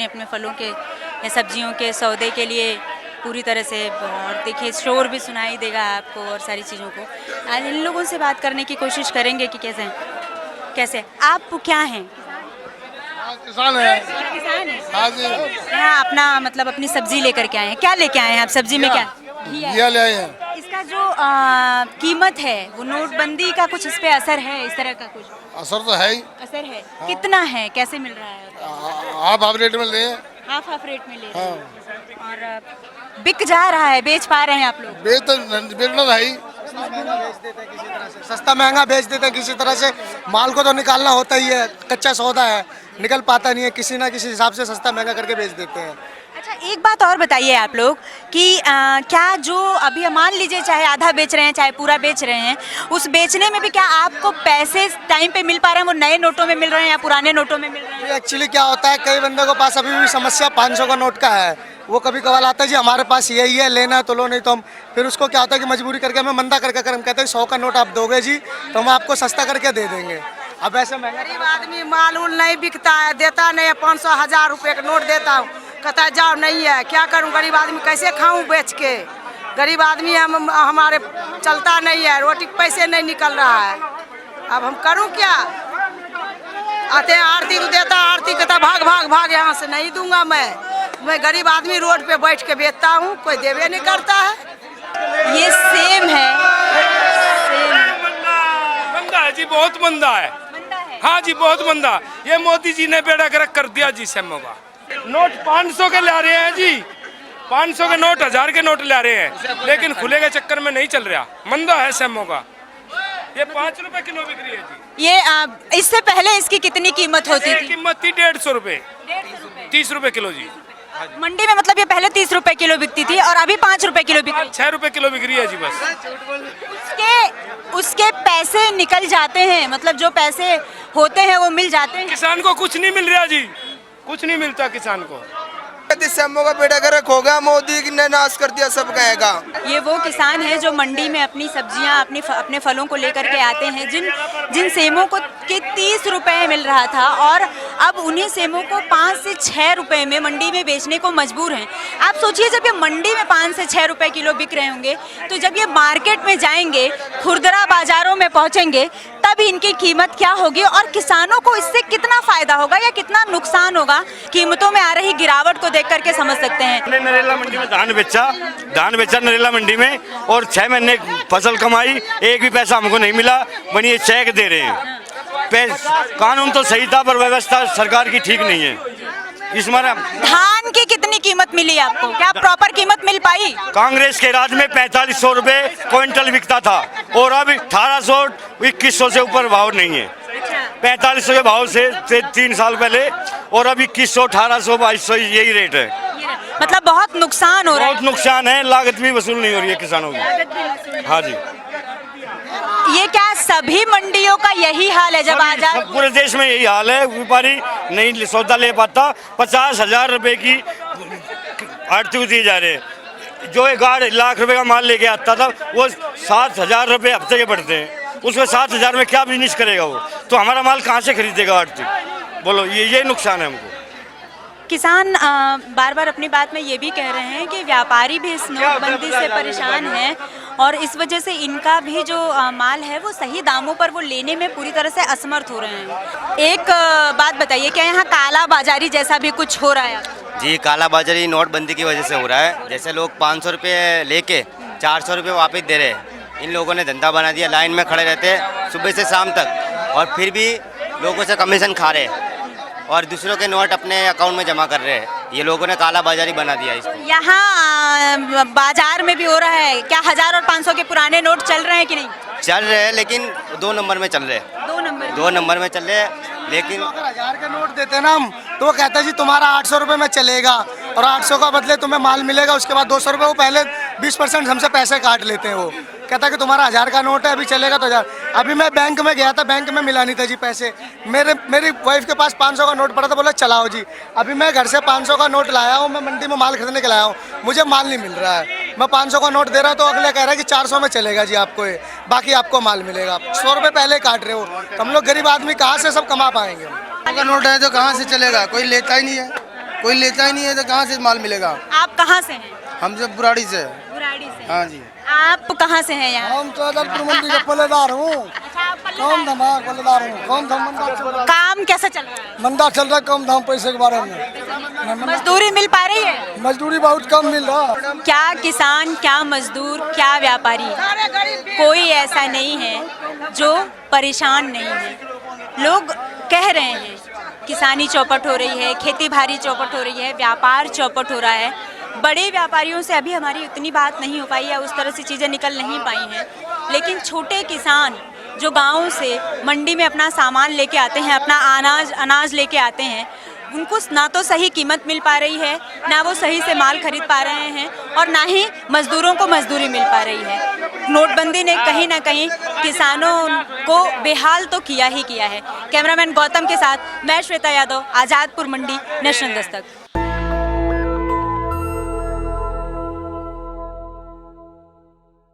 अपने अपने फलों के या सब्जियों के सौदे के लिए पूरी तरह से। और देखिए शोर भी सुनाई देगा आपको और सारी चीज़ों को। आज इन लोगों से बात करने की कोशिश करेंगे कि कैसे आप क्या हैं? किसान है। किसान हैं। हाँ जी। यहाँ अपना मतलब अपनी सब्जी लेकर के आए हैं। क्या लेके आए हैं आप सब्जी में? क्या घिया ले आए हैं। इसका जो कीमत है वो नोटबंदी का कुछ इस पे असर है? इस तरह का कुछ असर तो है ही। असर है? कितना है? कैसे मिल रहा है? हाफ रेट में ले। हाफ रेट में ले रहे हैं। और बिक जा रहा है, बेच पा रहे हैं आप लोग? बेचना है ही। सस्ता महंगा बेच देते हैं किसी तरह से। माल को तो निकालना होता ही है, कच्चा सौदा है, निकल पाता नहीं है, किसी ना किसी हिसाब से सस्ता महंगा करके बेच देते हैं। अच्छा एक बात और बताइए आप लोग कि क्या जो अभी मान लीजिए चाहे आधा बेच रहे हैं चाहे पूरा बेच रहे हैं, उस बेचने में भी क्या आपको पैसे टाइम पे मिल पा रहे हैं? वो नए नोटों में मिल रहे हैं या पुराने नोटों में मिल रहे हैं? एक्चुअली क्या होता है, कई बंदों के पास अभी भी समस्या 500 का नोट का है। वो कभी कभार आता है जी हमारे पास यही है, लेना है तो लो, नहीं तो हम फिर उसको क्या होता है कि मजबूरी करके हमें मंदा करके हम कहते हैं 100 का नोट आप दोगे जी तो हम आपको सस्ता करके दे देंगे। अब ऐसे महंगा गरीब आदमी माल उल नहीं बिकता है, देता नहीं है। 500 1000 रुपये का नोट देता हूँ, कहता है जाओ नहीं है, क्या करूँ? गरीब आदमी कैसे खाऊं बेच के? गरीब आदमी हमारे चलता नहीं है, रोटी के पैसे नहीं निकल रहा है। अब हम करूँ क्या? आते हैं आरती को देता, आरती कहता भाग भाग भाग यहाँ से, नहीं दूंगा मैं गरीब आदमी रोड पे बैठ के बेचता हूँ, कोई देवे नहीं करता है। ये सेम है। मंदा है जी, बहुत मंदा है। हाँ जी बहुत मंदा। ये मोदी जी ने बेड़ा गर्क कर दिया जी सेमों का। नोट 500 के ला रहे हैं जी, 500 के नोट 1000 के नोट ला रहे हैं, लेकिन खुले के चक्कर में नहीं चल रहा। मंदा है सेमों का। ये 5 रुपए किलो बिक रही है जी। ये इससे पहले इसकी कितनी कीमत होती थी? कीमत थी 150 रुपए, 30 रुपए किलो जी। मंडी में मतलब ये पहले 30 रुपए किलो बिकती थी और अभी 5 रुपए किलो बिक रही है। 6 रुपए किलो बिक रही है जी बस। उसके पैसे निकल जाते हैं, मतलब जो पैसे होते हैं वो मिल जाते हैं। किसान को कुछ नहीं मिल रहा जी, कुछ नहीं मिलता किसान को। सेमों का बेड़ा गर्क हो गया, मोदी ने नाश कर दिया सब कहेगा। ये वो किसान है जो मंडी में अपनी सब्जियां अपने फलों को लेकर के आते हैं, जिन सेमों को के 30 रुपए मिल रहा था और अब उन्हीं सेमों को 5 से 6 रुपए में मंडी में बेचने को मजबूर हैं। आप सोचिए जब ये मंडी में 5 से 6 रुपए किलो बिक रहे होंगे तो जब ये मार्केट में जाएंगे, खुदरा बाजारों में पहुंचेंगे, तब इनकी कीमत क्या होगी और किसानों को इससे कितना फायदा होगा या कितना नुकसान होगा, कीमतों में आ रही गिरावट को देख करके समझ सकते हैं। हमने नरेला मंडी में धान बेचा नरेला मंडी में, और 6 महीने फसल कमाई, एक भी पैसा हमको नहीं मिला। बनी चेक दे रहे हैं। कानून तो सही था पर व्यवस्था सरकार की ठीक नहीं है। इस मारे धान की कितनी कीमत मिली आपको? क्या प्रॉपर कीमत मिल पाई? कांग्रेस के राज में 4500 रुपए क्विंटल बिकता था और अब 1800 2100 से ऊपर भाव नहीं है। 4500 के भाव से 3 साल पहले, और अब 2100 1800 2200 यही रेट है। मतलब बहुत नुकसान हो रहा है। बहुत नुकसान है, लागत भी वसूल नहीं हो रही है किसानों की। हाँ जी। ये क्या सभी मंडियों का यही हाल है? जब आजाद पूरे देश में यही हाल है। व्यापारी नहीं सौदा ले पाता। 50,000 रुपए की आड़ती दिए जा रहे हैं। जो 1 लाख रुपए का माल लेके आता था वो 7,000 रुपए हफ्ते के पड़ते हैं। उसमें 7,000 में क्या बिजनेस करेगा वो? तो हमारा माल कहाँ से खरीदेगा आड़ती? बोलो, ये नुकसान है हमको। किसान बार बार अपनी बात में ये भी कह रहे हैं कि व्यापारी भी इस नोटबंदी से परेशान हैं और इस वजह से इनका भी जो माल है वो सही दामों पर वो लेने में पूरी तरह से असमर्थ हो रहे हैं। एक बात बताइए, क्या यहाँ काला बाजारी जैसा भी कुछ हो रहा है? जी, काला बाजारी नोटबंदी की वजह से हो रहा है। जैसे लोग 500 रुपये लेके 400 रुपये वापस दे रहे हैं। इन लोगों ने धंधा बना दिया, लाइन में खड़े रहते हैं सुबह से शाम तक और फिर भी लोगों से कमीशन खा रहे हैं और दूसरों के नोट अपने अकाउंट में जमा कर रहे हैं। ये लोगों ने काला बाजारी बना दिया इसको। यहाँ बाजार में भी हो रहा है क्या? 1000 और 500 के पुराने नोट चल रहे हैं कि नहीं? चल रहे हैं, लेकिन 2 नंबर में चल रहे हैं। 2 नंबर में चल रहे हैं। लेकिन 1000 के नोट देते हैं ना हम, तो वो कहता है जी तुम्हारा 800 रुपये में चलेगा और 800 का बदले तुम्हें माल मिलेगा। उसके बाद 200 रुपये वो पहले 20% हमसे पैसे काट लेते हैं। वो कहता है कि तुम्हारा 1000 का नोट है, अभी चलेगा तो 1000। अभी मैं बैंक में गया था, बैंक में मिला नहीं था जी पैसे। मेरी वाइफ के पास 500 का नोट पड़ा था, बोला चलाओ जी। अभी मैं घर से 500 का नोट लाया हूँ, मैं मंडी में माल खरीदने के लाया हूँ, मुझे माल नहीं मिल रहा है। मैं 500 का नोट दे रहा तो अगले कह रहा है कि 400 में चलेगा जी आपको, ये बाकी आपको माल मिलेगा। 100 रुपये पहले काट रहे हो, तो हम लोग गरीब आदमी कहाँ से सब कमा पाएंगे? का नोट है तो कहाँ से चलेगा? कोई लेता ही नहीं है। कोई लेता ही नहीं है तो कहाँ से माल मिलेगा। आप कहाँ से हैं? हम जब बुराड़ी से। बुराड़ी से। हाँ जी। आप कहाँ से हैं यहाँ? हम तो अदलपुर मंडी का पल्लेदार हूँ। कम धमाक पल्लेदार हूँ। कम धाम मंदा चल रहा है। काम कैसा चल रहा है? मंदा चल रहा है, कम धाम पैसे के बारे में। मजदूरी मिल पा रही है? मजदूरी बहुत कम मिल रहा। क्या किसान, क्या मजदूर, क्या व्यापारी, कोई ऐसा नहीं है जो परेशान नहीं है। लोग कह रहे हैं किसानी चौपट हो रही है, खेती बाड़ी चौपट हो रही है, व्यापार चौपट हो रहा है। बड़े व्यापारियों से अभी हमारी उतनी बात नहीं हो पाई है, उस तरह से चीज़ें निकल नहीं पाई हैं, लेकिन छोटे किसान जो गाँव से मंडी में अपना सामान लेके आते हैं, अपना अनाज लेके आते हैं, उनको ना तो सही कीमत मिल पा रही है, ना वो सही से माल खरीद पा रहे हैं, और ना ही मजदूरों को मजदूरी मिल पा रही है। नोटबंदी ने कहीं ना कहीं किसानों को बेहाल तो किया ही किया है। कैमरामैन गौतम के साथ मैं श्वेता यादव, आज़ादपुर मंडी, नेशनल दस्तक।